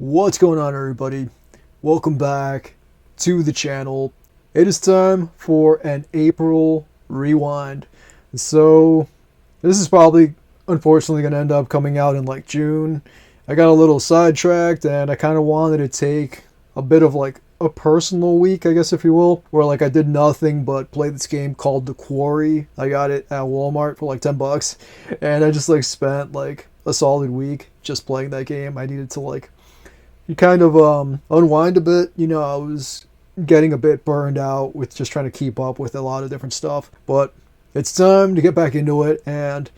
What's going on, everybody? Welcome back to the channel. It is time for an April rewind. So this is probably unfortunately going to end up coming out in like June. I got a little sidetracked and I kind of wanted to take a bit of like a personal week, I guess if you will, where like I did nothing but play this game called The Quarry. I got it at Walmart for like 10 bucks and I just like spent like a solid week just playing that game. I needed to like you kind of unwind a bit. You know, I was getting a bit burned out with just trying to keep up with a lot of different stuff. But it's time to get back into it, and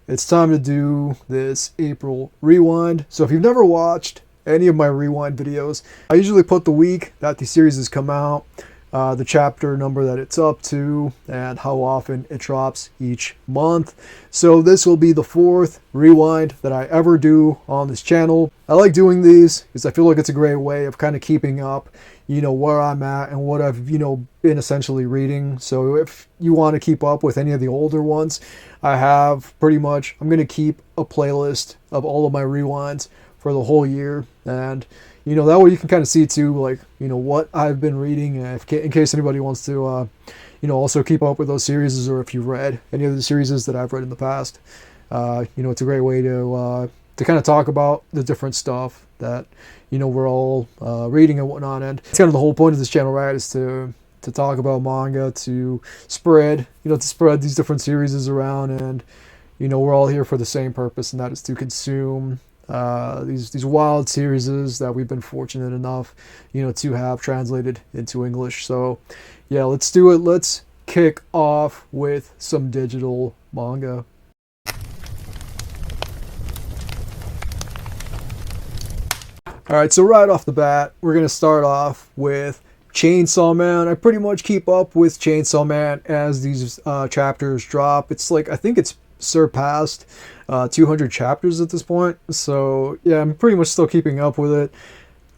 it's time to do this April rewind. So if you've never watched any of my rewind videos, I usually put the week that the series has come out, the chapter number that it's up to, and how often it drops each month. So this will be the fourth rewind that I ever do on this channel. I like doing these because I feel like it's a great way of kind of keeping up, you know, where I'm at and what I've, you know, been essentially reading. So if you want to keep up with any of the older ones, I have pretty much, I'm going to keep a playlist of all of my rewinds for the whole year. And you know, that way you can kind of see too, like, you know, what I've been reading, in case anybody wants to, you know, also keep up with those series, or if you've read any of the series that I've read in the past. You know, it's a great way to kind of talk about the different stuff that, you know, we're all reading and whatnot. And it's kind of the whole point of this channel, right, is to talk about manga, to spread these different series around. And, you know, we're all here for the same purpose, and that is to consume these wild series that we've been fortunate enough, you know, to have translated into English. So yeah, let's do it. Let's kick off with some digital manga. Alright, so right off the bat, we're going to start off with Chainsaw Man. I pretty much keep up with Chainsaw Man as these chapters drop. It's like, I think it's surpassed 200 chapters at this point. So yeah, I'm pretty much still keeping up with it.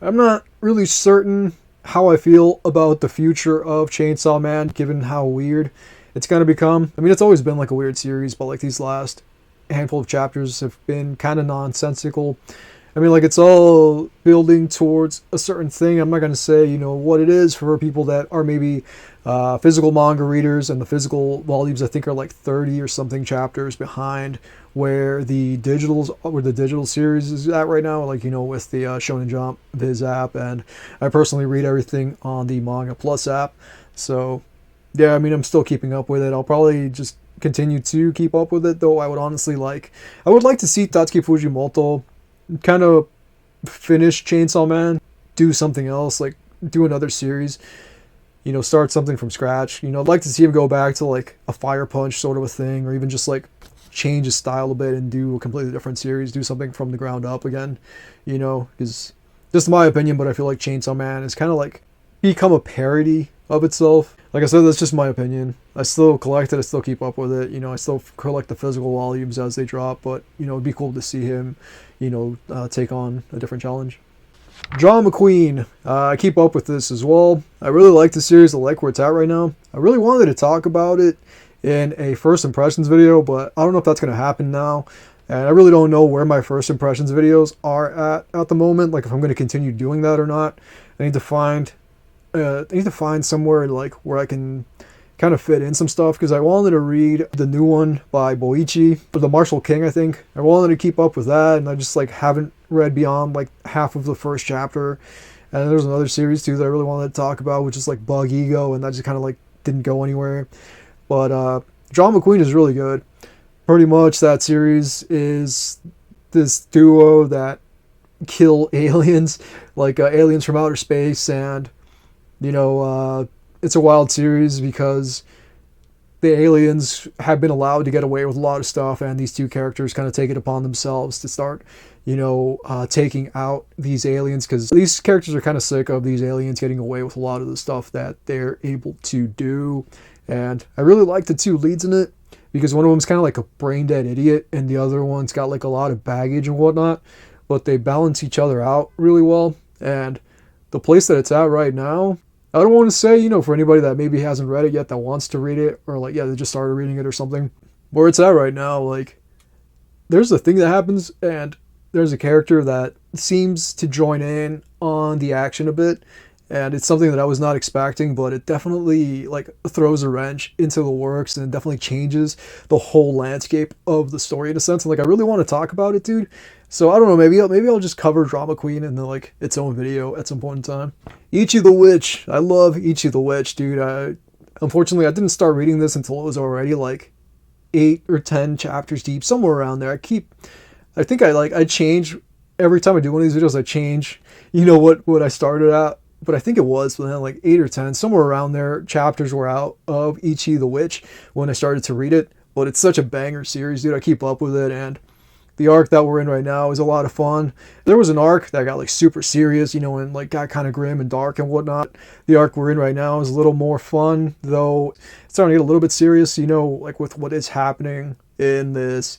I'm not really certain how I feel about the future of Chainsaw Man, given how weird it's going to become. I mean, it's always been like a weird series, but like these last handful of chapters have been kind of nonsensical. I mean, like, it's all building towards a certain thing. I'm not going to say, you know, what it is for people that are maybe physical manga readers, and the physical volumes, I think, are like 30 or something chapters behind where the digital series is at right now, like, you know, with the Shonen Jump Viz app. And I personally read everything on the Manga Plus app. So, yeah, I mean, I'm still keeping up with it. I'll probably just continue to keep up with it, though I would like to see Tatsuki Fujimoto kind of finish Chainsaw Man, do something else, like do another series, you know, start something from scratch. You know, I'd like to see him go back to like a Fire Punch sort of a thing, or even just like change his style a bit and do a completely different series, do something from the ground up again, you know, because just my opinion, but I feel like Chainsaw Man is kind of like become a parody of itself. Like I said, that's just my opinion. I still collect it, I still keep up with it, you know, I still collect the physical volumes as they drop, but, you know, it'd be cool to see him, you know, take on a different challenge. John McQueen, I keep up with this as well. I really like the series, I like where it's at right now. I really wanted to talk about it in a first impressions video, but I don't know if that's going to happen now. And I really don't know where my first impressions videos are at the moment, like if I'm going to continue doing that or not. I need to find somewhere like where I can kind of fit in some stuff, because I wanted to read the new one by Boichi, the Martial King, I think. I wanted to keep up with that, and I just like haven't read beyond like half of the first chapter. And there's another series too that I really wanted to talk about, which is like Bug Ego, and that just kind of like didn't go anywhere. But John McQueen is really good. Pretty much that series is this duo that kill aliens, like aliens from outer space. And you know, it's a wild series because the aliens have been allowed to get away with a lot of stuff, and these two characters kind of take it upon themselves to start, you know, taking out these aliens, because these characters are kind of sick of these aliens getting away with a lot of the stuff that they're able to do. And I really like the two leads in it, because one of them's kind of like a brain dead idiot, and the other one's got like a lot of baggage and whatnot, but they balance each other out really well. And the place that it's at right now, I don't want to say, you know, for anybody that maybe hasn't read it yet that wants to read it, or like, yeah, they just started reading it or something, where it's at right now, like, there's a thing that happens, and there's a character that seems to join in on the action a bit, and it's something that I was not expecting, but it definitely like throws a wrench into the works, and it definitely changes the whole landscape of the story in a sense. And like I really want to talk about it, dude. So I don't know, maybe I'll just cover Drama Queen in like its own video at some point in time. Ichi the Witch. I love Ichi the Witch, dude. Unfortunately, I didn't start reading this until it was already like 8 or 10 chapters deep, somewhere around there. I change every time I do one of these videos. I change, what I started at, but I think it was like 8 or 10, somewhere around there. Chapters were out of Ichi the Witch when I started to read it. But it's such a banger series, dude. I keep up with it, and the arc that we're in right now is a lot of fun. There was an arc that got like super serious, and like got kind of grim and dark and whatnot. The arc we're in right now is a little more fun, though it's starting to get a little bit serious, like with what is happening in this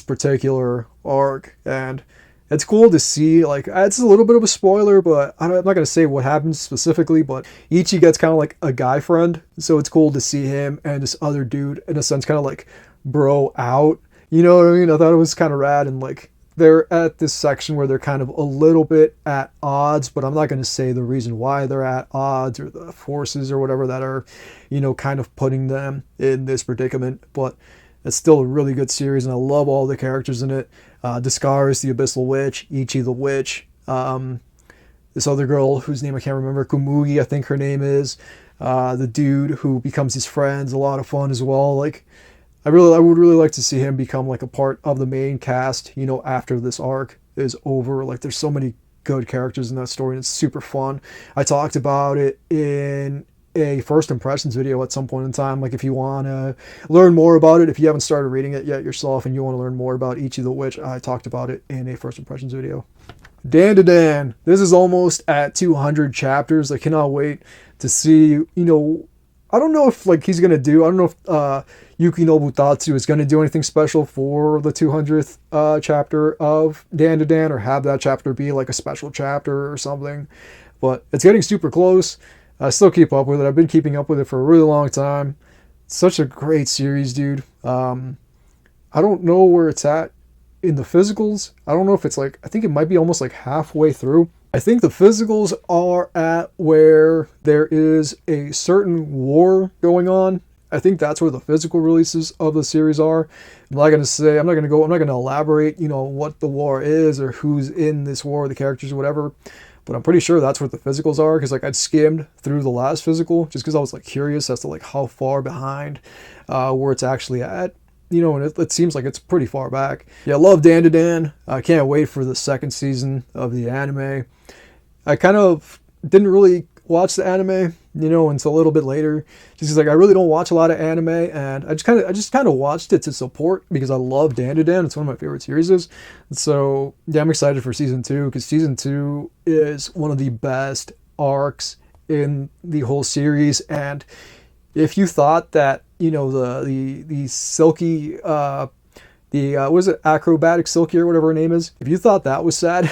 particular arc. And it's cool to see, like, it's a little bit of a spoiler, but I'm not going to say what happens specifically, but Ichi gets kind of like a guy friend. So it's cool to see him and this other dude, in a sense, kind of like bro out. You know what I mean? I thought it was kind of rad, and like they're at this section where they're kind of a little bit at odds, but I'm not going to say the reason why they're at odds or the forces or whatever that are, kind of putting them in this predicament. But it's still a really good series, and I love all the characters in it. Discaris, the Abyssal Witch, Ichi the Witch, this other girl whose name I can't remember, Kumugi, I think her name is, the dude who becomes his friend, a lot of fun as well. Like, I would really like to see him become like a part of the main cast, after this arc is over. Like, there's so many good characters in that story, and it's super fun. I talked about it in a first impressions video at some point in time. Like, if you want to learn more about it, if you haven't started reading it yet yourself and you want to learn more about Ichi the Witch, I talked about it in a first impressions video. Danto Dan. This is almost at 200 chapters. I cannot wait to see, I don't know if like he's going to do, I don't know if Yuki Nobutatsu is going to do anything special for the 200th chapter of Danto Dan, or have that chapter be like a special chapter or something. But it's getting super close. I still keep up with it. I've been keeping up with it for a really long time. It's such a great series, dude. I don't know where it's at in the physicals. I don't know if it's like, I think it might be almost like halfway through. I think the physicals are at where there is a certain war going on. I think that's where the physical releases of the series are. I'm not going to elaborate, what the war is or who's in this war, the characters or whatever. But I'm pretty sure that's what the physicals are, because like I'd skimmed through the last physical just because I was like curious as to like how far behind where it's actually at. And it seems like it's pretty far back. Yeah, I love Danto Dan. I can't wait for the second season of the anime. I kind of didn't really watch the anime, until a little bit later, just because like I really don't watch a lot of anime, and I just kind of watched it to support, because I love Danto Dan. It's one of my favorite series. And so yeah, I'm excited for season 2, because season 2 is one of the best arcs in the whole series. And if you thought that the silky what is it, acrobatic silky or whatever her name is, if you thought that was sad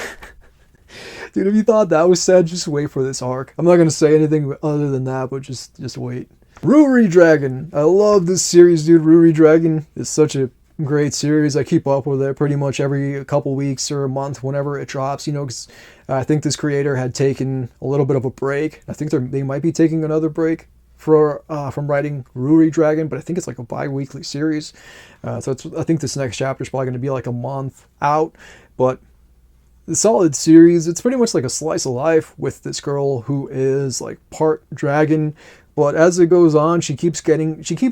dude, if you thought that was sad, just wait for this arc. I'm not going to say anything other than that, but just wait. Rury Dragon. I love this series, dude. Rury Dragon is such a great series. I keep up with it pretty much every couple weeks or a month whenever it drops, because I think this creator had taken a little bit of a break. I think they might be taking another break from writing Rury Dragon, but I think it's like a bi-weekly series. I think this next chapter is probably going to be like a month out, but the solid series. It's pretty much like a slice of life with this girl who is like part dragon, but as it goes on, she keeps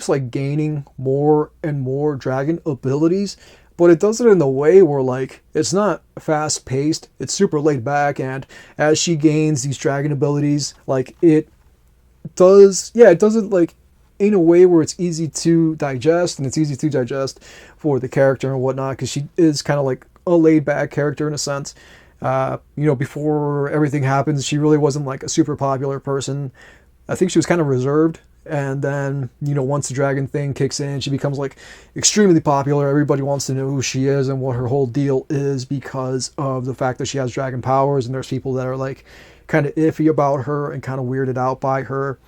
like gaining more and more dragon abilities, but it does it in a way where like it's not fast paced, it's super laid back. And as she gains these dragon abilities, like it does it like in a way where it's easy to digest, and it's easy to digest for the character and whatnot, because she is kind of like a laid-back character in a sense. Before everything happens, she really wasn't like a super popular person. I think she was kind of reserved, and then once the dragon thing kicks in, she becomes like extremely popular. Everybody wants to know who she is and what her whole deal is, because of the fact that she has dragon powers, and there's people that are like kind of iffy about her and kind of weirded out by her.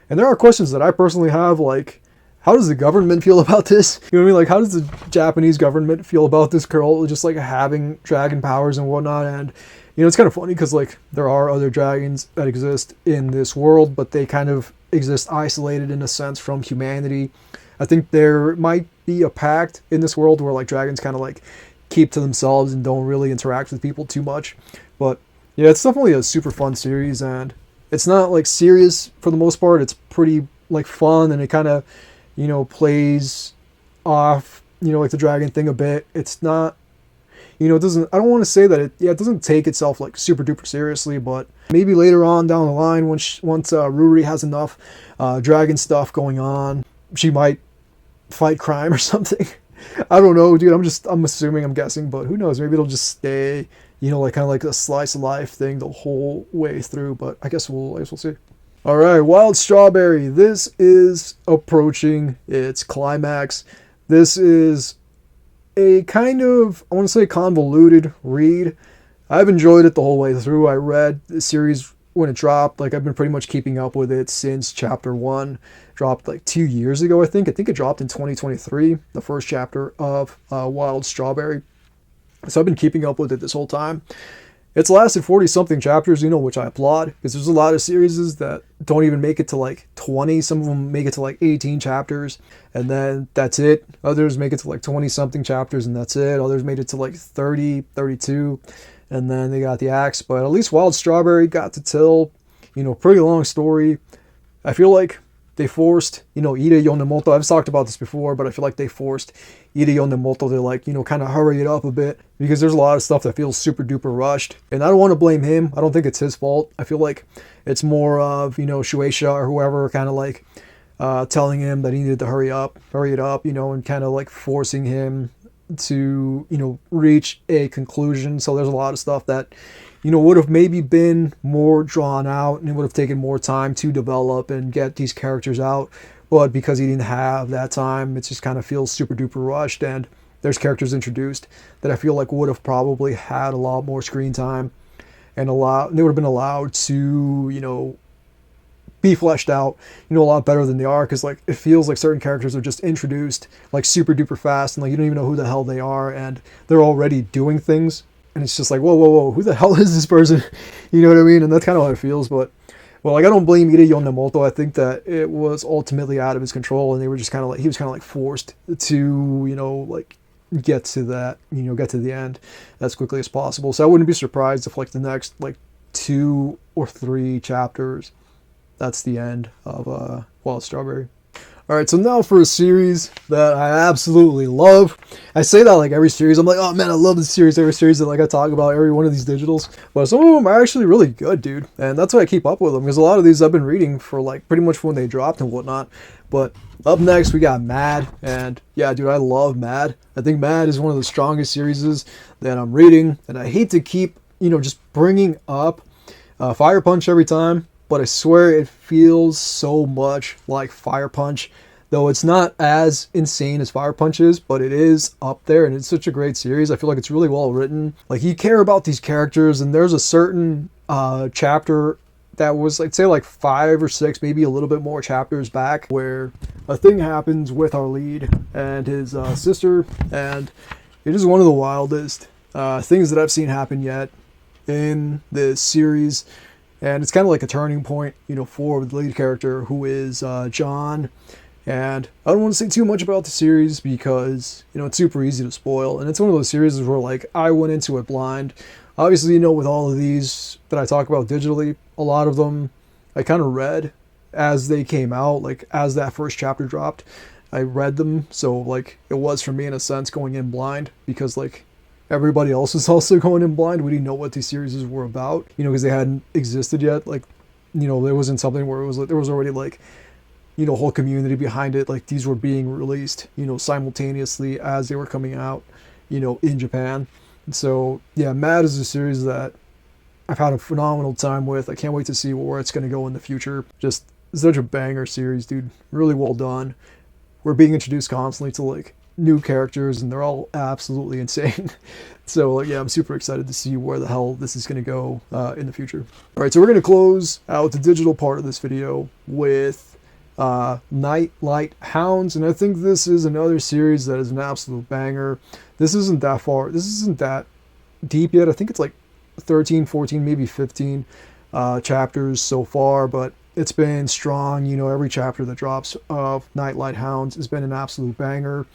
And there are questions that I personally have, like how does the government feel about this? You know what I mean? Like, how does the Japanese government feel about this girl just like having dragon powers and whatnot? And you know, it's kind of funny because like there are other dragons that exist in this world, but they kind of exist isolated in a sense from humanity. I think there might be a pact in this world where like dragons kind of like keep to themselves and don't really interact with people too much. But yeah, it's definitely a super fun series, and it's not like serious for the most part. It's pretty like fun, and it kind of, you know, plays off, you know, like the dragon thing a bit. It's not, you know, it doesn't, I don't want to say that it, yeah, it doesn't take itself like super duper seriously, but maybe later on down the line, once Rury has enough dragon stuff going on, she might fight crime or something. I don't know, dude. I'm assuming, I'm guessing, but who knows? Maybe it'll just stay, you know, like kind of like a slice of life thing the whole way through. But I guess we'll see. All right, Wild Strawberry. This is approaching its climax. This is a kind of, I want to say, convoluted read. I've enjoyed it the whole way through. I read the series when it dropped. Like, I've been pretty much keeping up with it since chapter 1 dropped like 2 years ago, I think. I think it dropped in 2023, the first chapter of Wild Strawberry. So I've been keeping up with it this whole time. It's lasted 40-something chapters, you know, which I applaud, because there's a lot of series that don't even make it to like 20. Some of them make it to like 18 chapters, and then that's it. Others make it to like 20-something chapters, and that's it. Others made it to like 30, 32, and then they got the axe. But at least Wild Strawberry got to tell, you know, pretty long story. I feel like they forced, you know, Ida Yonemoto. I've talked about this before, but I feel like they forced Ida Yonemoto to, like, you know, kind of hurry it up a bit, because there's a lot of stuff that feels super duper rushed. And I don't want to blame him. I don't think it's his fault. I feel like it's more of, you know, Shueisha or whoever kind of like telling him that he needed to hurry it up, you know, and kind of like forcing him to, you know, reach a conclusion. So there's a lot of stuff that, you know, would have maybe been more drawn out, and it would have taken more time to develop and get these characters out. But because he didn't have that time, it just kind of feels super duper rushed. And there's characters introduced that I feel like would have probably had a lot more screen time, and they would have been allowed to, you know, be fleshed out, you know, a lot better than they are. Because like, it feels like certain characters are just introduced like super duper fast, and like you don't even know who the hell they are, and they're already doing things. And it's just like, whoa, who the hell is this person? You know what I mean? And that's kind of how it feels. But, well, like, I don't blame Ida Yonemoto. I think that it was ultimately out of his control, and they were just kind of like, he was kind of like forced to, you know, like get to that, you know, get to the end as quickly as possible. So I wouldn't be surprised if like the next like 2 or 3 chapters, that's the end of Wild Strawberry. Alright, so now for a series that I absolutely love. I say that like every series. I'm like, oh man, I love this series. Every series that like I talk about, every one of these digitals. But some of them are actually really good, dude. And that's why I keep up with them, because a lot of these I've been reading for like pretty much when they dropped and whatnot. But up next, we got Mad. And yeah, dude, I love Mad. I think Mad is one of the strongest series that I'm reading. And I hate to keep, you know, just bringing up Fire Punch every time. But I swear it feels so much like Fire Punch, though it's not as insane as Fire Punch is, but it is up there, and it's such a great series. I feel like it's really well written. Like, you care about these characters, and there's a certain chapter that was, like, say, like 5 or 6, maybe a little bit more chapters back, where a thing happens with our lead and his sister, and it is one of the wildest things that I've seen happen yet in this series. And it's kind of like a turning point, you know, for the lead character, who is John. And I don't want to say too much about the series because, you know, it's super easy to spoil. And it's one of those series where, like, I went into it blind. Obviously, you know, with all of these that I talk about digitally, a lot of them I kind of read as they came out, like, as that first chapter dropped. I read them, so, like, it was for me, in a sense, going in blind, because, like, everybody else was also going in blind. We didn't know what these series were about, you know, because they hadn't existed yet. Like, you know, there wasn't something where it was like, there was already like, you know, a whole community behind it. Like, these were being released, you know, simultaneously as they were coming out, you know, in Japan. And so, yeah, Mad is a series that I've had a phenomenal time with. I can't wait to see where it's going to go in the future. Just such a banger series, dude. Really well done. We're being introduced constantly to, like, new characters, and they're all absolutely insane. So, like, yeah, I'm super excited to see where the hell this is going to go in the future. All right, so we're going to close out the digital part of this video with Nightlight Hounds, and I think this is another series that is an absolute banger. This isn't that deep yet. I think it's like 13, 14, maybe 15 chapters so far, but it's been strong. Every chapter that drops of Nightlight Hounds has been an absolute banger.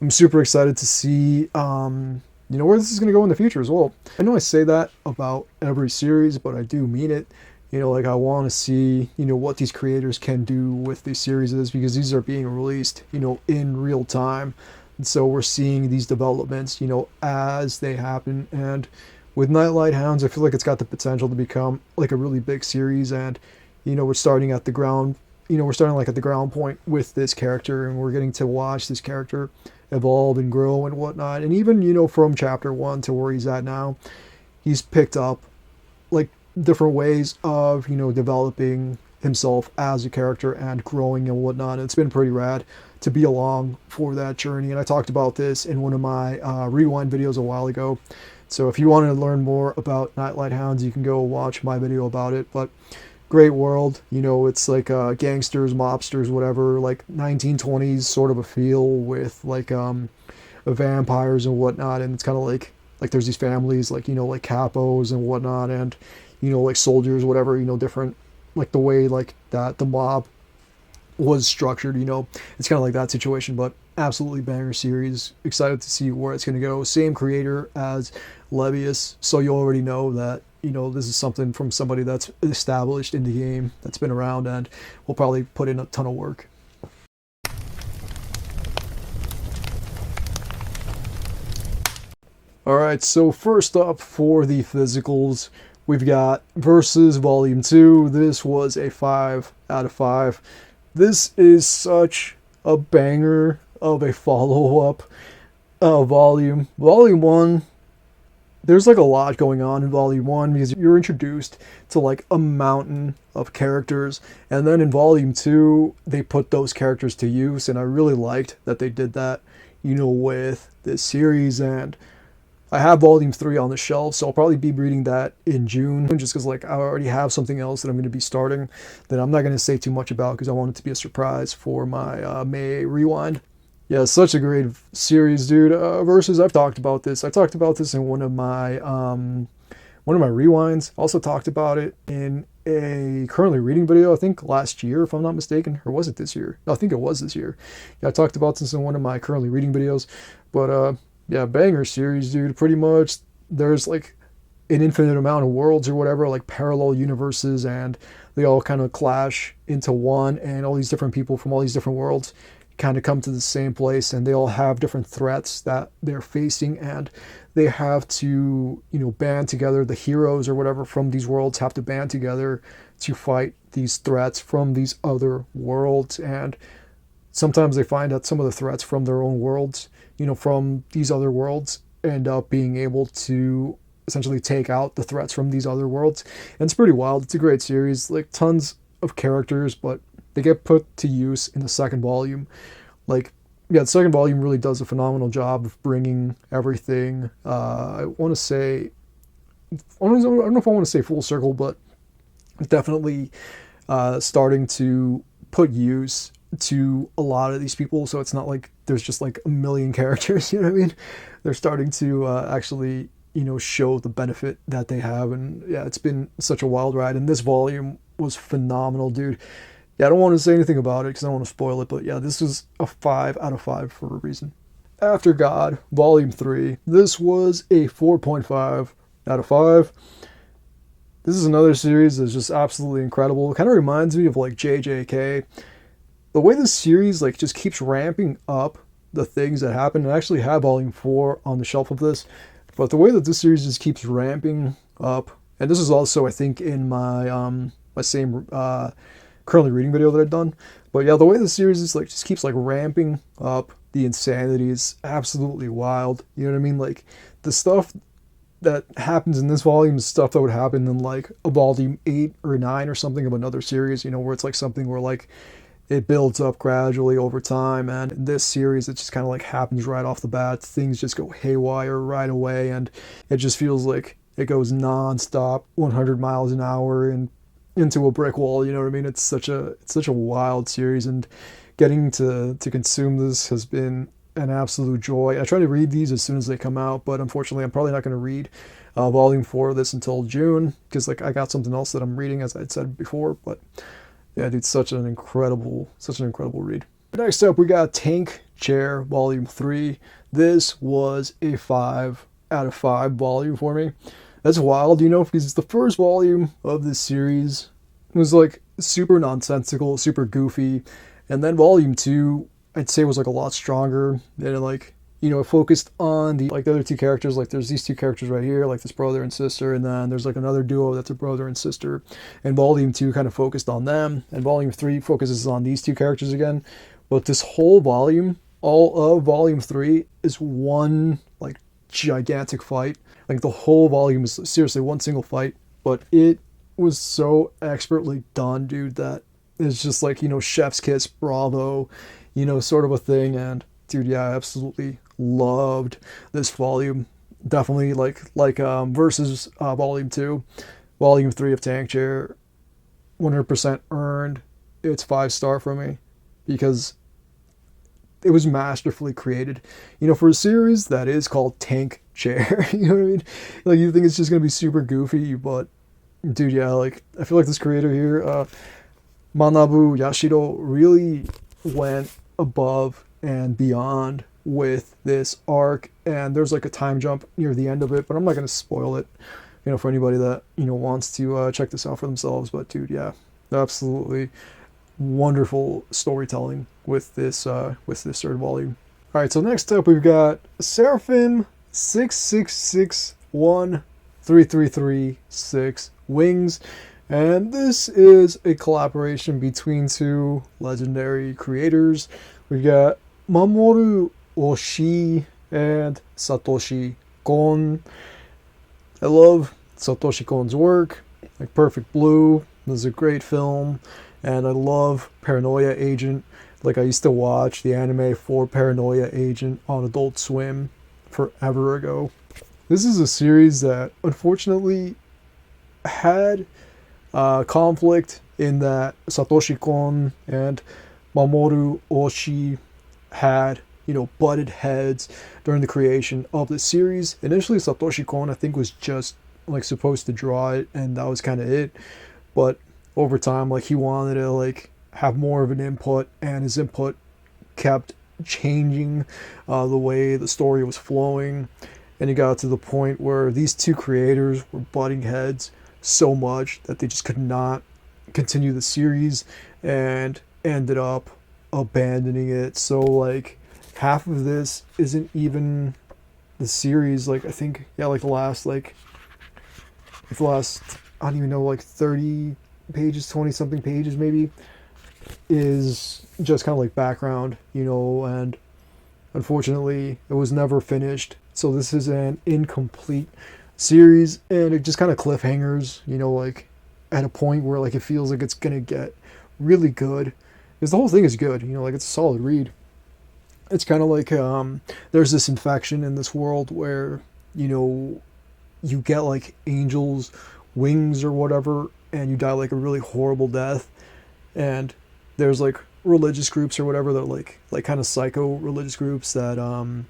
I'm super excited to see where this is going to go in the future as well. I know I say that about every series, but I do mean it. I want to see, what these creators can do with these series, because these are being released, in real time. And so we're seeing these developments, as they happen. And with Nightlight Hounds, I feel like it's got the potential to become like a really big series. And, we're starting at the ground, at the ground point with this character, and we're getting to watch this character evolve and grow and whatnot. And even, from chapter 1 to where he's at now, he's picked up like different ways of developing himself as a character and growing and whatnot. It's been pretty rad to be along for that journey, and I talked about this in one of my rewind videos a while ago. So if you want to learn more about Nightlight Hounds, you can go watch my video about it. But great world, it's like gangsters, mobsters, whatever, like 1920s sort of a feel with like vampires and whatnot. And it's kind of like there's these families like like capos and whatnot, and like soldiers, whatever, different, like the way like that the mob was structured, it's kind of like that situation. But absolutely banger series. Excited to see where it's going to go. Same creator as Levius, so you already know that this is something from somebody that's established in the game, that's been around, and will probably put in a ton of work. Alright, so first up for the physicals, we've got Versus Volume 2. This was a 5 out of 5. This is such a banger of a follow-up volume. Volume 1, there's like a lot going on in Volume 1 because you're introduced to like a mountain of characters. And then in Volume 2, they put those characters to use. And I really liked that they did that, with this series. And I have Volume 3 on the shelf, so I'll probably be reading that in June, just because like I already have something else that I'm going to be starting that I'm not going to say too much about because I want it to be a surprise for my May rewind. Yeah, such a great series, dude. Versus, I've talked about this. I talked about this in one of my rewinds. Also talked about it in a currently reading video, I think last year, if I'm not mistaken. Or was it this year? No, I think it was this year. Yeah, I talked about this in one of my currently reading videos. But yeah, banger series, dude. Pretty much there's like an infinite amount of worlds or whatever, like parallel universes, and they all kind of clash into one, and all these different people from all these different worlds kind of come to the same place, and they all have different threats that they're facing, and they have to, band together. The heroes or whatever from these worlds have to band together to fight these threats from these other worlds. And sometimes they find that some of the threats from their own worlds, from these other worlds, end up being able to essentially take out the threats from these other worlds. And it's pretty wild. It's a great series, like tons of characters, but they get put to use in the second volume. Like, yeah, the second volume really does a phenomenal job of bringing everything. I want to say, I don't know if I want to say full circle, but definitely starting to put use to a lot of these people. So it's not like there's just like a million characters, you know what I mean? They're starting to actually, show the benefit that they have. And yeah, it's been such a wild ride. And this volume was phenomenal, dude. Yeah, I don't want to say anything about it because I don't want to spoil it, but yeah, this is a 5 out of 5 for a reason. After God, Volume 3. This was a 4.5 out of 5. This is another series that's just absolutely incredible. It kind of reminds me of like JJK. The way this series like just keeps ramping up the things that happen. I actually have Volume 4 on the shelf of this, but the way that this series just keeps ramping up, and this is also I think in my my same currently reading video that I've done. But yeah, the way the series is like just keeps like ramping up the insanity is absolutely wild. You know what I mean? Like the stuff that happens in this volume is stuff that would happen in like a volume 8 or 9 or something of another series, where it's like something where like it builds up gradually over time. And in this series, it just kind of like happens right off the bat. Things just go haywire right away, and it just feels like it goes non-stop 100 miles an hour, and into a brick wall. You know what I mean? It's such a wild series, and getting to consume this has been an absolute joy. I try to read these as soon as they come out, but unfortunately, I'm probably not going to read volume 4 of this until June, because like I got something else that I'm reading, as I said before. But yeah, dude, such an incredible read. Next up, we got Tank Chair Volume 3. This was a 5 out of 5 volume for me. That's wild, you know, because the first volume of this series was like super nonsensical, super goofy, and then volume 2, I'd say, was like a lot stronger, and like, you know, it focused on the other two characters. Like there's these two characters right here, like this brother and sister, and then there's like another duo that's a brother and sister, and volume 2 kind of focused on them, and volume 3 focuses on these two characters again. But this whole volume, all of volume 3, is one like gigantic fight. Like the whole volume is seriously one single fight, but it was so expertly done, dude, that it's just like, you know, chef's kiss, bravo, you know, sort of a thing. And dude, yeah, I absolutely loved this volume. Definitely like versus volume 2, volume 3 of Tank Chair, 100% earned its 5-star for me, because it was masterfully created, you know, for a series that is called Tank Chair. You know what I mean? Like, you think it's just gonna be super goofy, but dude, yeah, like I feel like this creator here, Manabu Yashiro, really went above and beyond with this arc. And there's like a time jump near the end of it, but I'm not gonna spoil it, you know, for anybody that, you know, wants to check this out for themselves. But dude, yeah, absolutely wonderful storytelling with this third volume. All right, so next up we've got Sarapim 666133336 Wings, and this is a collaboration between two legendary creators. We've got Mamoru Oshii and Satoshi Kon. I love Satoshi Kon's work, like Perfect Blue. This is a great film. And I love Paranoia Agent. Like, I used to watch the anime for Paranoia Agent on Adult Swim forever ago. This is a series that unfortunately had conflict, in that Satoshi Kon and Mamoru Oshii had, you know, butted heads during the creation of the series. Initially, Satoshi Kon, I think, was just like supposed to draw it, and that was kind of it. But over time, like, he wanted to like have more of an input, and his input kept changing the way the story was flowing, and it got to the point where these two creators were butting heads so much that they just could not continue the series, and ended up abandoning it. So like half of this isn't even the series. Like, I think, yeah, like the last I don't even know, like 30 pages, 20 something pages maybe, is just kind of like background, you know, and unfortunately it was never finished. So this is an incomplete series, and it just kind of cliffhangers, you know, like at a point where like it feels like it's gonna get really good, because the whole thing is good, you know, like it's a solid read. It's kind of like there's this infection in this world where, you know, you get like angels wings or whatever, and you die like a really horrible death. And there's like religious groups or whatever that are like kind of psycho religious groups that kind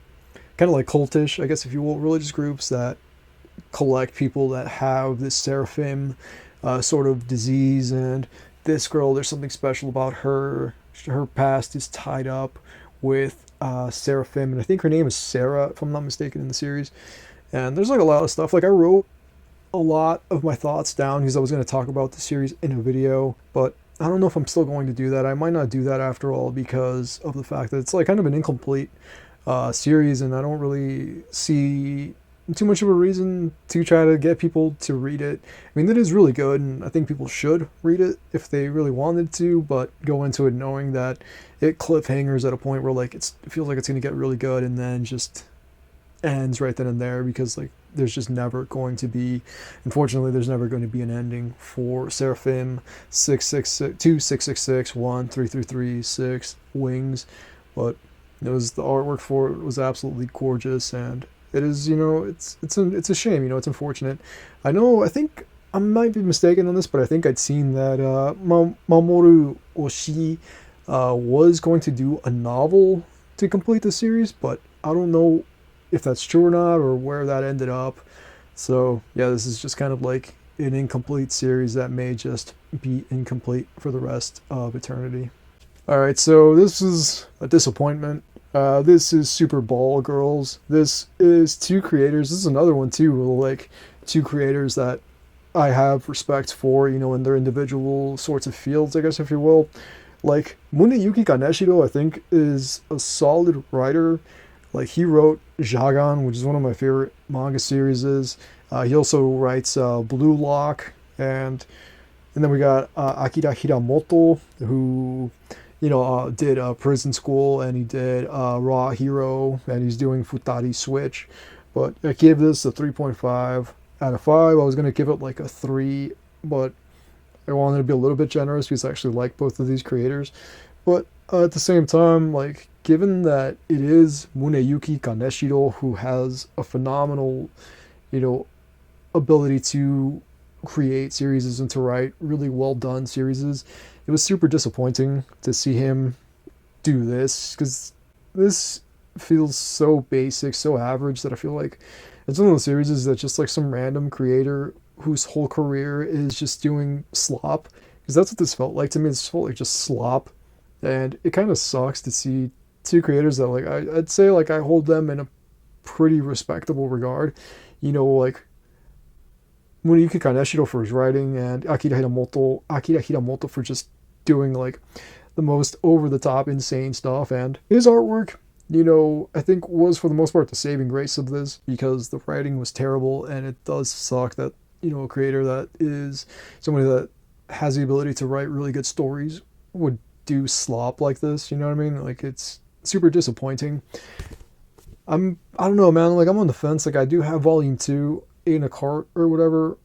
of like cultish, I guess, if you will, religious groups that collect people that have this Sarapim sort of disease. And this girl, there's something special about her. Her past is tied up with Sarapim, and I think her name is Sarah, if I'm not mistaken, in the series. And there's like a lot of stuff. Like, I wrote a lot of my thoughts down because I was going to talk about the series in a video, but I don't know if I'm still going to do that. I might not do that after all, because of the fact that it's like kind of an incomplete series, and I don't really see too much of a reason to try to get people to read it. I mean, it is really good, and I think people should read it if they really wanted to, but go into it knowing that it cliffhangers at a point where like it feels like it's going to get really good, and then just ends right then and there, because like there's just never going to be, unfortunately, there's never going to be an ending for Sarapim 666 Wings. But it was, the artwork for it was absolutely gorgeous, and it is, you know, it's a shame, you know, it's unfortunate. I know, I think I might be mistaken on this, but I think I'd seen that Mamoru Oshii was going to do a novel to complete the series, but I don't know if that's true or not or where that ended up. So yeah, this is just kind of like an incomplete series that may just be incomplete for the rest of eternity. Alright, so this is a disappointment. This is Super Ball Girls. This is two creators. This is another one too, like two creators that I have respect for, you know, in their individual sorts of fields, I guess, if you will. Like, Muneyuki Kaneshiro, I think, is a solid writer. Like, he wrote Jagan, which is one of my favorite manga series. He also writes Blue Lock, and then we got Akira Hiramoto, who, you know, did Prison School, and he did Raw Hero, and he's doing Futari Switch. But I gave this a 3.5 out of 5. I was going to give it like a 3, but I wanted to be a little bit generous because I actually like both of these creators. But at the same time, like, given that it is Muneyuki Kaneshiro who has a phenomenal, you know, ability to create series and to write really well done series, it was super disappointing to see him do this, because this feels so basic, so average, that I feel like it's one of those series that just like some random creator whose whole career is just doing slop, because that's what this felt like to me. This felt like just slop, and it kind of sucks to see two creators that, like, I'd say, like, I hold them in a pretty respectable regard, you know, like Muneyuki Kaneshiro for his writing, and Akira Hiramoto for just doing like the most over the top insane stuff. And his artwork, you know, I think was for the most part the saving grace of this, because the writing was terrible, and it does suck that, you know, a creator that is somebody that has the ability to write really good stories would do slop like this, you know what I mean? Like, it's super disappointing. I don't know, man, like, I'm on the fence. Like, I do have volume 2 in a cart or whatever,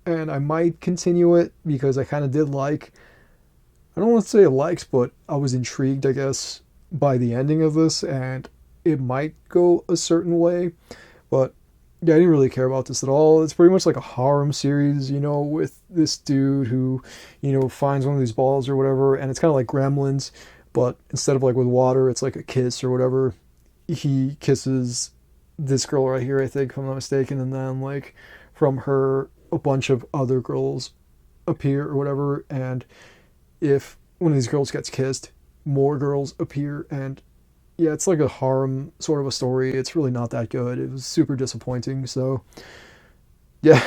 and I might continue it because I kind of did like, I don't want to say liked, but I was intrigued, I guess, by the ending of this, and it might go a certain way. But yeah, I didn't really care about this at all. It's pretty much like a harem series, you know, with this dude who, you know, finds one of these balls or whatever, and it's kind of like Gremlins, but instead of like with water, it's like a kiss or whatever. He kisses this girl right here, I think, if I'm not mistaken, and then like from her a bunch of other girls appear or whatever, and if one of these girls gets kissed, more girls appear, and yeah, it's like a harem sort of a story. It's really not that good. It was super disappointing. So yeah,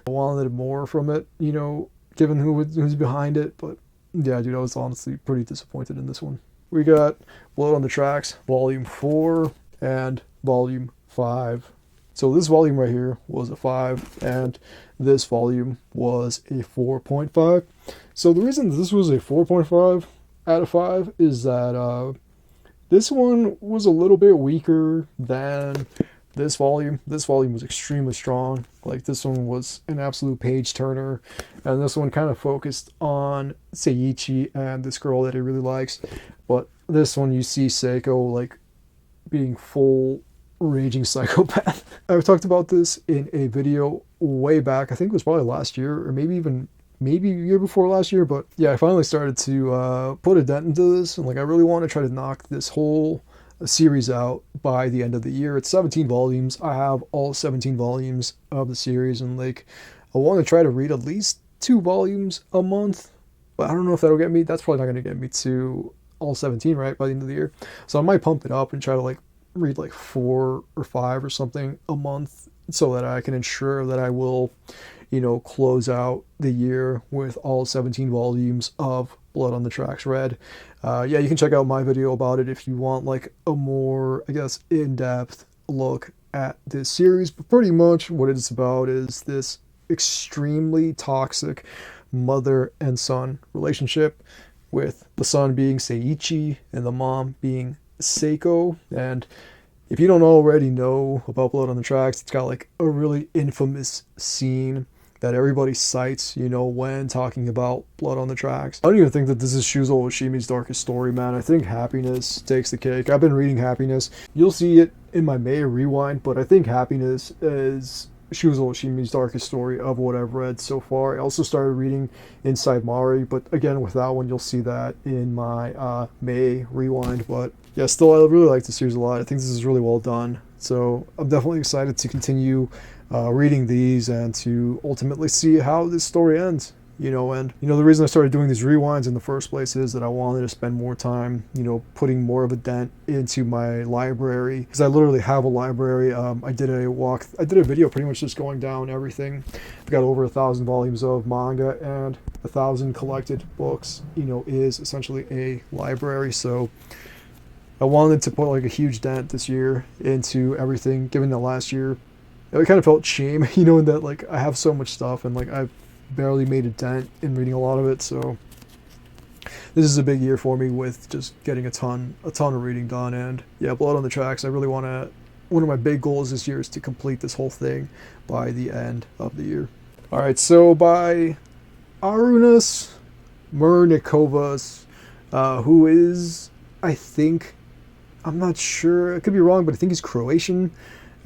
I wanted more from it, you know, given who's behind it. But yeah, dude, I was honestly pretty disappointed in this one. We got Blood on the Tracks, Volume 4 and Volume 5. So this volume right here was a 5, and this volume was a 4.5. So the reason this was a 4.5 out of 5 is that this one was a little bit weaker than this volume. This volume was extremely strong. Like, this one was an absolute page turner, and this one kind of focused on Seiichi and this girl that he really likes. But this one, you see Seiko like being full raging psychopath. I talked about this in a video way back. I think it was probably last year, or maybe a year before last year. But yeah, I finally started to put a dent into this, and like, I really want to try to knock this whole series out by the end of the year. It's 17 volumes. I have all 17 volumes of the series, and like, I want to try to read at least 2 volumes a month. But I don't know if that'll get me. That's probably not going to get me to all 17 right by the end of the year. So I might pump it up and try to like read like 4 or 5 or something a month, so that I can ensure that I will, you know, close out the year with all 17 volumes of Blood on the Tracks read. Yeah, you can check out my video about it if you want like a more, I guess, in-depth look at this series. But pretty much what it's about is this extremely toxic mother and son relationship, with the son being Seiichi and the mom being Seiko. And if you don't already know about Blood on the Tracks, it's got like a really infamous scene that everybody cites, you know, when talking about Blood on the Tracks. I don't even think that this is Shuzo Oshimi's darkest story, man. I think Happiness takes the cake. I've been reading Happiness. You'll see it in my May rewind, but I think Happiness is she was Oshimi's darkest story of what I've read so far. I also started reading Inside Mari, but again, with that one, you'll see that in my May rewind. But yeah, still, I really like the series a lot. I think this is really well done. So I'm definitely excited to continue reading these and to ultimately see how this story ends. And the reason I started doing these rewinds in the first place is that I wanted to spend more time, putting more of a dent into my library, because I literally have a library. I did a video pretty much just going down everything. I've got over 1,000 volumes of manga and 1,000 collected books. Is essentially a library. So I wanted to put like a huge dent this year into everything, given that last year I kind of felt shame, in that like I have so much stuff and like I've barely made a dent in reading a lot of it. So this is a big year for me with just getting a ton of reading done. And yeah, Blood on the Tracks, I really want to, one of my big goals this year is to complete this whole thing by the end of the year. All right, so by Arunas Murnikovas, who is, I think, I'm not sure, I could be wrong, but I think he's Croatian.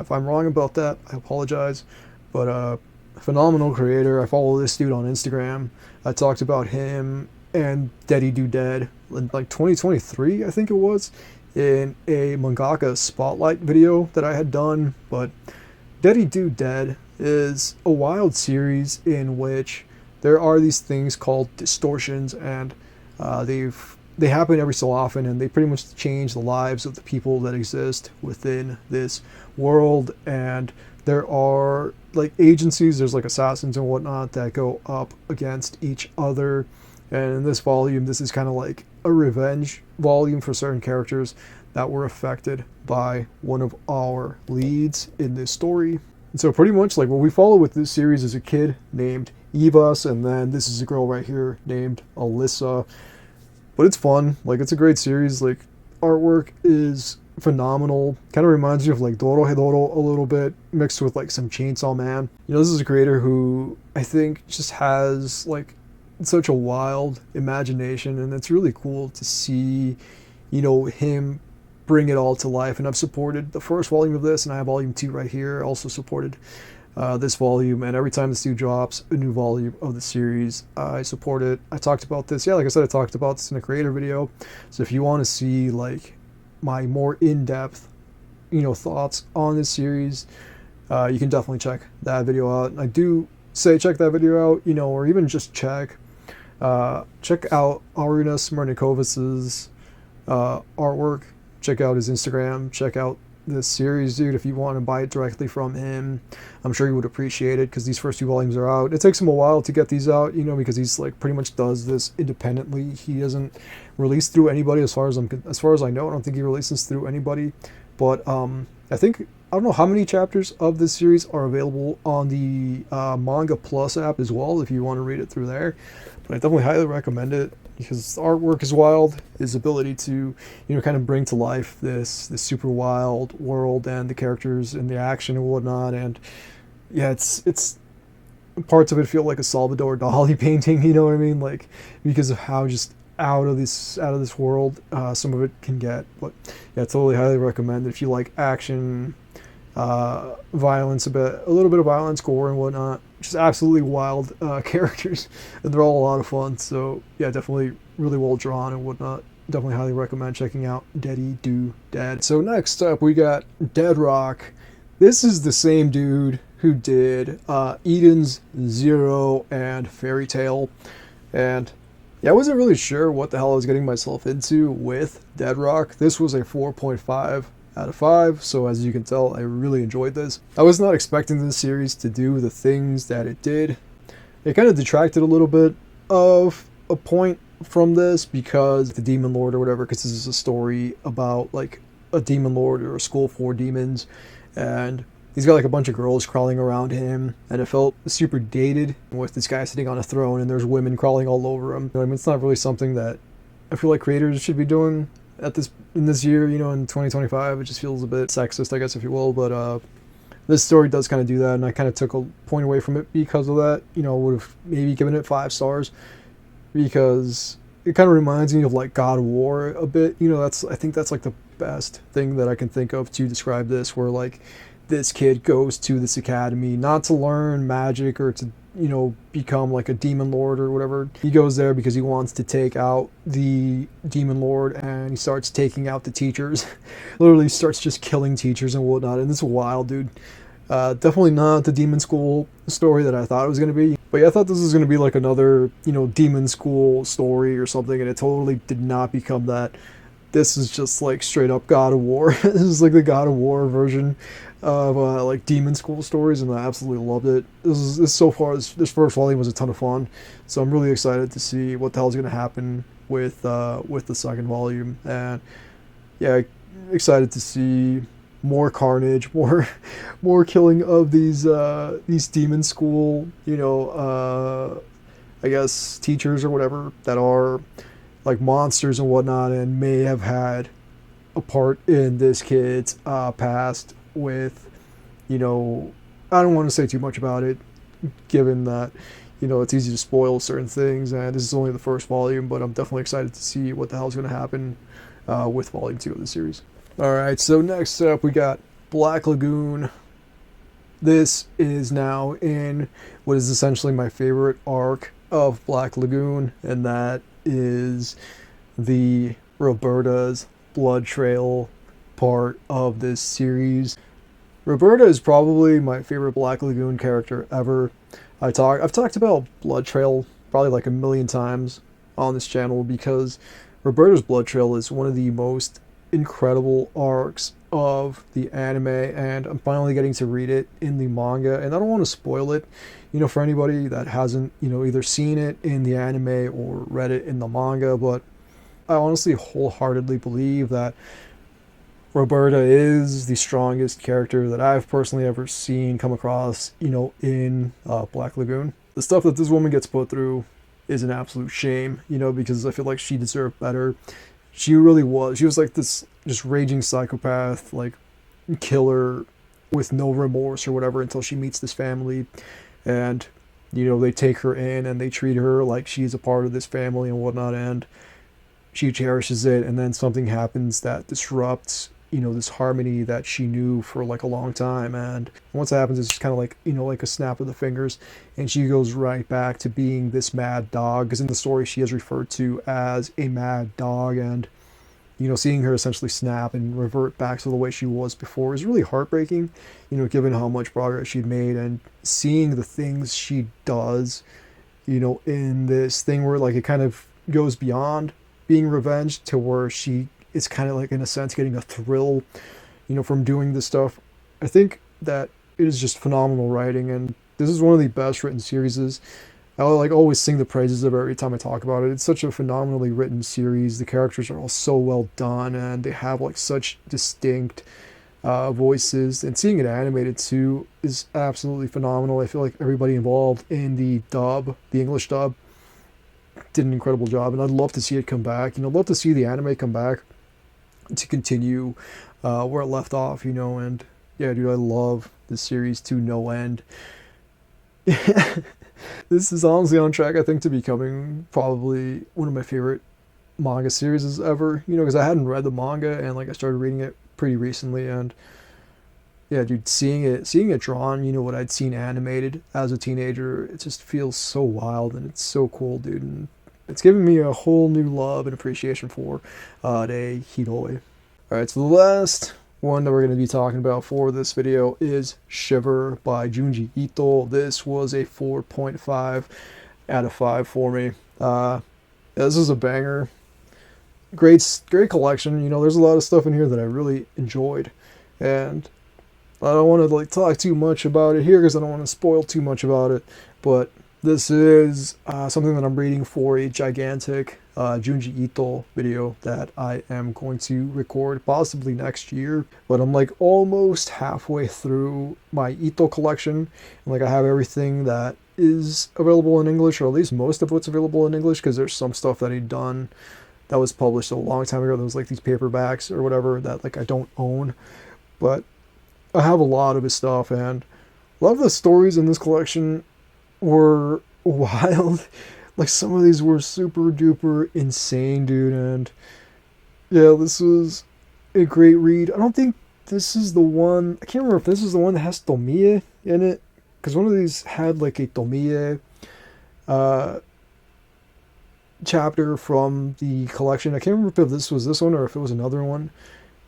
If I'm wrong about that, I apologize. But phenomenal creator. I follow this dude on Instagram. I talked about him and Daddy Do Dead in like 2023, I think it was, in a mangaka spotlight video that I had done. But Daddy Do Dead is a wild series in which there are these things called distortions, and they happen every so often, and they pretty much change the lives of the people that exist within this world. And there are like agencies, there's like assassins and whatnot that go up against each other. And in this volume, this is kind of like a revenge volume for certain characters that were affected by one of our leads in this story. And so pretty much like what we follow with this series is a kid named Evas, and then this is a girl right here named Alyssa. But it's fun, like it's a great series. Like artwork is phenomenal. Kind of reminds you of like Dorohedoro a little bit, mixed with like some Chainsaw Man. This is a creator who I think just has like such a wild imagination, and it's really cool to see, him bring it all to life. And I've supported the first volume of this, and I have volume 2 right here. I also supported this volume, and every time this dude drops a new volume of the series, I support it. I talked about this, like I said, I talked about this in a creator video. So if you want to see like my more in-depth, thoughts on this series, you can definitely check that video out. And I do say check that video out, or even just check out Arunas Murnikovas' artwork. Check out his Instagram. Check out this series, dude. If you want to buy it directly from him, I'm sure you would appreciate it, because these first 2 volumes are out. It takes him a while to get these out, because he's like pretty much does this independently. He doesn't release through anybody, as far as I know. I don't think he releases through anybody. But I don't know how many chapters of this series are available on the Manga Plus app as well, if you want to read it through there. But I definitely highly recommend it, because the artwork is wild. His ability to, kind of bring to life this super wild world, and the characters and the action and whatnot. And yeah, it's parts of it feel like a Salvador Dali painting, you know what I mean? Like, because of how just out of this world some of it can get. But yeah, totally highly recommend it if you like action, violence, a little bit of violence, gore and whatnot. Just absolutely wild characters, and they're all a lot of fun. So yeah, definitely really well drawn and whatnot. Definitely highly recommend checking out Daddy Do Dead. So next up we got Dead Rock. This is the same dude who did Eden's Zero and Fairy Tale. And yeah, I wasn't really sure what the hell I was getting myself into with Dead Rock. This was a 4.5 out of 5, so as you can tell, I really enjoyed this. I was not expecting this series to do the things that it did. It kind of detracted a little bit of a point from this, because the Demon Lord or whatever, because this is a story about like a Demon Lord or a school for demons, and he's got like a bunch of girls crawling around him, and it felt super dated with this guy sitting on a throne and there's women crawling all over him. It's not really something that I feel like creators should be doing in this year, in 2025. It just feels a bit sexist, I guess, if you will. But this story does kind of do that, and I kind of took a point away from it because of that. Would have maybe given it 5 stars, because it kind of reminds me of like God of War a bit. I think that's like the best thing that I can think of to describe this, where like this kid goes to this academy not to learn magic or to, you know, become like a demon lord or whatever. He goes there because he wants to take out the demon lord, and he starts taking out the teachers. Literally starts just killing teachers and whatnot, and it's wild, dude. Definitely not the demon school story that I thought it was going to be. But yeah, I thought this was going to be like another, you know, demon school story or something, and it totally did not become that. This is just like straight up God of War. This is like the God of War version of like demon school stories, and I absolutely loved it. This so far, this first volume was a ton of fun, so I'm really excited to see what the hell is going to happen with the second volume, and yeah, excited to see more carnage, more killing of these demon school, you know, I guess teachers or whatever that are like monsters and whatnot, and may have had a part in this kid's past with, you know, I don't want to say too much about it, given that, you know, it's easy to spoil certain things, and this is only the first volume, but I'm definitely excited to see what the hell's going to happen with volume 2 of the series. Alright, so next up we got Black Lagoon. This is now in what is essentially my favorite arc of Black Lagoon, and that is the Roberta's blood trail part of this series. Roberta is probably my favorite Black Lagoon character ever. I've talked about blood trail probably like a million times on this channel, because Roberta's blood trail is one of the most incredible arcs of the anime, and I'm finally getting to read it in the manga, and I don't want to spoil it, you know, for anybody that hasn't, you know, either seen it in the anime or read it in the manga. But I honestly wholeheartedly believe that Roberta is the strongest character that I've personally ever seen come across, you know, in Black Lagoon. The stuff that this woman gets put through is an absolute shame, you know, because I feel like she deserved better. She really was. She was like this just raging psychopath, like killer with no remorse or whatever, until she meets this family, and, you know, they take her in and they treat her like she's a part of this family and whatnot, and she cherishes it, and then something happens that disrupts, you know, this harmony that she knew for like a long time, and once it happens, it's just kind of like, you know, like a snap of the fingers, and she goes right back to being this mad dog, because in the story she is referred to as a mad dog, and, you know, seeing her essentially snap and revert back to the way she was before is really heartbreaking, you know, given how much progress she'd made, and seeing the things she does, you know, in this thing where like it kind of goes beyond being revenge to where she is kind of like, in a sense, getting a thrill, you know, from doing this stuff. I think that it is just phenomenal writing, and this is one of the best written series. I like always sing the praises of it every time I talk about it. It's such a phenomenally written series. The characters are all so well done, and they have like such distinct voices, and seeing it animated too is absolutely phenomenal. I feel like everybody involved in the English dub, did an incredible job, and I'd love to see it come back. You know, I'd love to see the anime come back to continue where it left off, you know. And yeah, dude, I love this series to no end. This is honestly on track, I think, to becoming probably one of my favorite manga series ever, you know, because I hadn't read the manga, and like I started reading it pretty recently, and yeah, dude, seeing it drawn, you know, what I'd seen animated as a teenager, it just feels so wild, and it's so cool, dude, and it's given me a whole new love and appreciation for de Hidoi. Alright, so the last one that we're going to be talking about for this video is Shiver by Junji Ito. This was a 4.5 out of 5 for me. This is a banger. Great collection. You know, there's a lot of stuff in here that I really enjoyed, and I don't want to like talk too much about it here because I don't want to spoil too much about it, but this is something that I'm reading for a gigantic Junji Ito video that I am going to record possibly next year. But I'm like almost halfway through my Ito collection, and like I have everything that is available in English, or at least most of what's available in English, because there's some stuff that he'd done that was published a long time ago. There was like these paperbacks or whatever that like I don't own, but I have a lot of his stuff, and a lot of the stories in this collection were wild. Like some of these were super duper insane, dude, and yeah, this was a great read. I don't think this is the one, I can't remember if this is the one that has Tomie in it, because one of these had like a Tomie chapter from the collection. I can't remember if this was this one or if it was another one.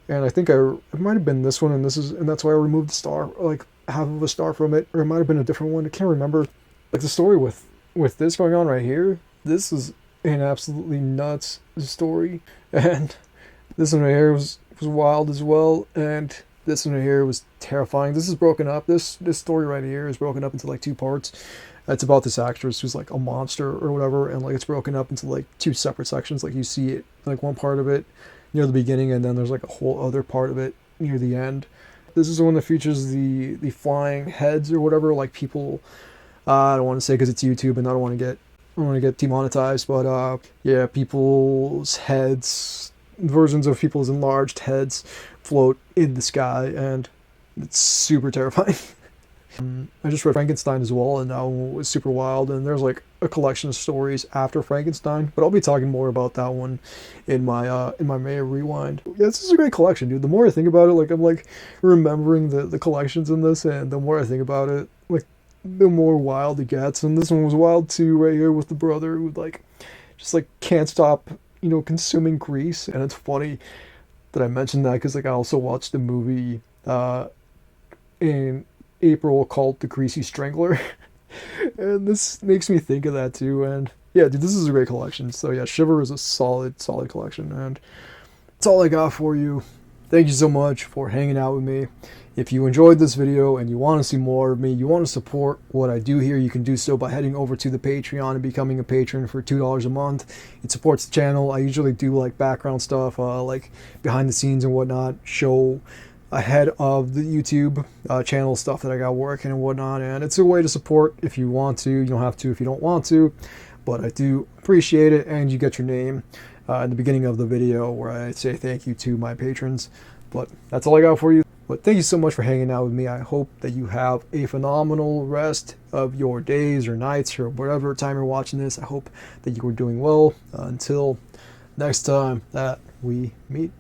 And I think it might have been this one, and that's why I removed the star, like half of a star from it, or it might have been a different one. I can't remember. Like the story with this going on right here, this is an absolutely nuts story, and this one right here was wild as well, and this one right here was terrifying. This is broken up. This story right here is broken up into like two parts. It's about this actress who's like a monster or whatever, and like it's broken up into like two separate sections. Like you see it, like one part of it near the beginning, and then there's like a whole other part of it near the end. This is the one that features the flying heads or whatever, like people. I don't want to say because it's YouTube and I don't want to get demonetized, but yeah, people's heads, versions of people's enlarged heads, float in the sky, and it's super terrifying. I just read Frankenstein as well, and that one was super wild, and there's like a collection of stories after Frankenstein, but I'll be talking more about that one in my May Rewind. Yeah, this is a great collection, dude. The more I think about it, like I'm like remembering the collections in this, and the more I think about it, like the more wild it gets. And this one was wild too, right here with the brother who like just like can't stop, consuming grease. And it's funny that I mentioned that because like I also watched the movie in April called The Greasy Strangler. And this makes me think of that too. And yeah, dude, this is a great collection. So yeah, Shiver is a solid collection, and that's all I got for you. Thank you so much for hanging out with me. If you enjoyed this video and you want to see more of me, you want to support what I do here, you can do so by heading over to the Patreon and becoming a patron for $2 a month. It supports the channel. I usually do like background stuff, like behind the scenes and whatnot, show ahead of the YouTube channel stuff that I got working and whatnot, and it's a way to support if you want to. You don't have to if you don't want to, but I do appreciate it, and you get your name in the beginning of the video where I say thank you to my patrons. But that's all I got for you. But thank you so much for hanging out with me. I hope that you have a phenomenal rest of your days or nights or whatever time you're watching this. I hope that you are doing well. Until next time that we meet.